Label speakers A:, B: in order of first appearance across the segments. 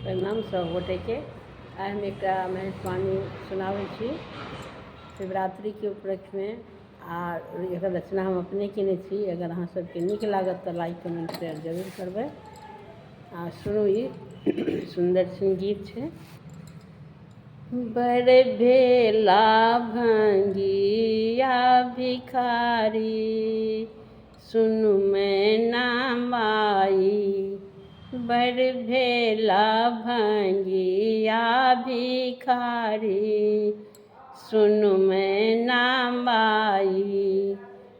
A: प्रणाम सब गोटे के। आइ हम एक महिषवाणी सुनाबै छी शिवरात्रि के उपलक्ष्य में। आर एकर रचना हम अपने केने छी। अगर अहाँ सबके नीक लागत तऽ लाइक कमेंट शेयर जरूर करबै। आ सुनू, ई सुंदर सन गीत छै। बड़ भेला भंगिया भिखारी, सुनु मैना माई। बड़ भेला भंगिया भिखारी, सुनु मैना माई।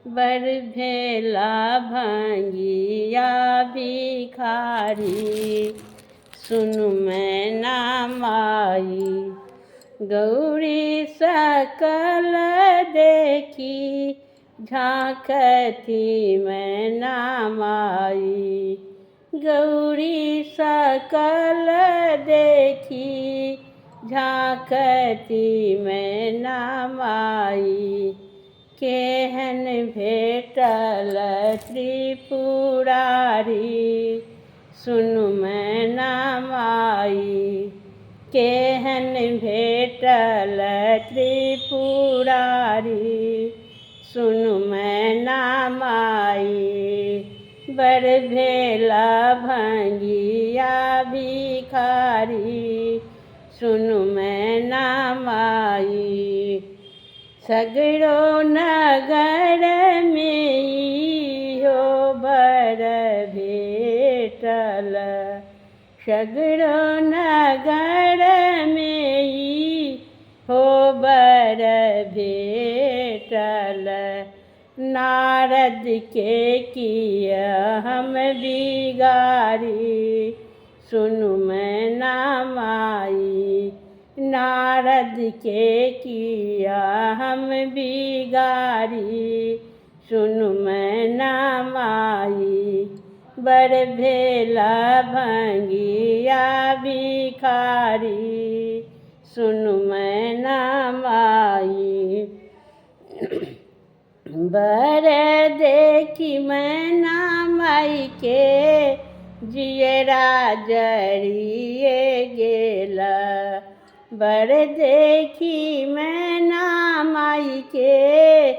A: बड़ भेला भंगिया भिखारी, सुनु मैना माई। गौरी सकल देखी, झांकती मैना माई। गौरी सकल देखी, झांकती मैना माई। केहन भेटल त्रिपुरारी, सुनु मैना माई। केहन भेटल त्रिपुरारी, सुनु मैना माई। बड़ भेला भंगिया भिखारी, सुनु मैना माई। सगरो नगर में इहो बड़ भेटल, सगरो नगर में इहो बड़ भेटल। नारद के किया हम बिगारी, सुनु मैना माई। नारद के किया हम बिगारी, सुनु मैना माई। बड़ भेला भंगिया भिखारी, सुनु मैना माई। बड़ देखी मैना माई के, जियरा जरिए गेला। बड़ देखी मैना माई के,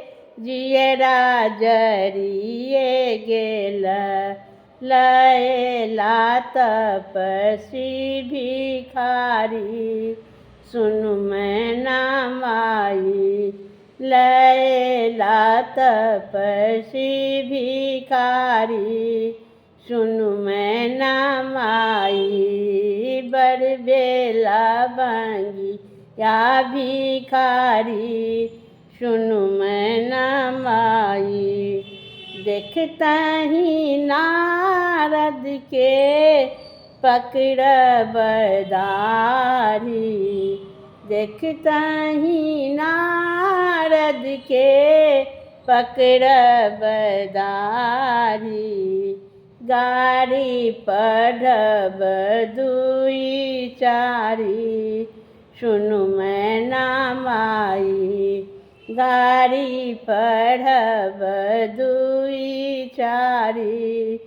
A: जियरा जरिए गेला। लैला तपस्वी भिखारी, सुनु मैना माई। लैला तपस्वी भिखारी, सुनु मैना माई। बड़ भेला भंगिया भिखारी, सुनु मैना माई। देखतहि नारद के पकड़ब दाढ़ी, देखतहि नारद के पकड़ब दाढ़ी। गारी पढ़ब दुई चारी, सुनु मैना माई। गारी पढ़ब दुई चारी,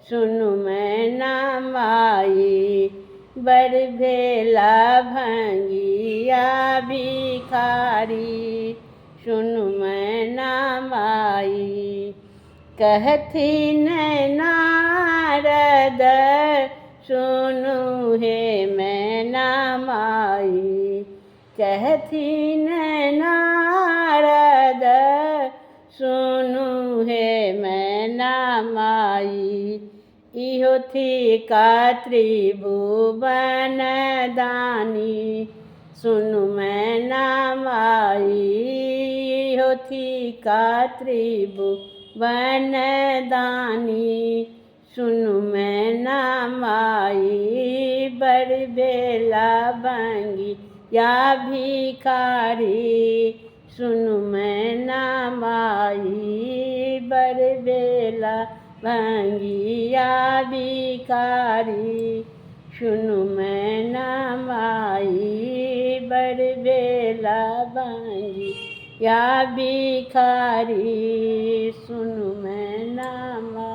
A: सुनु मैना माई। बड़ भेला भंगिया भिखारी, सुनु मैना माई। कहथिन नारद, सुनु हे मैना माई। कहथिन नारद, सुनु हे मैना माई। इहो थिका त्रिभुवन दानी, सुनु मैना माई। इहो थिका त्रिभुवन दानी, सुनु मैना माई। बड़ भेला भंगिया भिखारी, सुनु मैना माई। बड़ भेला भंगिया भिखारी, सुनु मैना माई। बड़ भेला भंगिया भिखारी, सुनु मैना माई।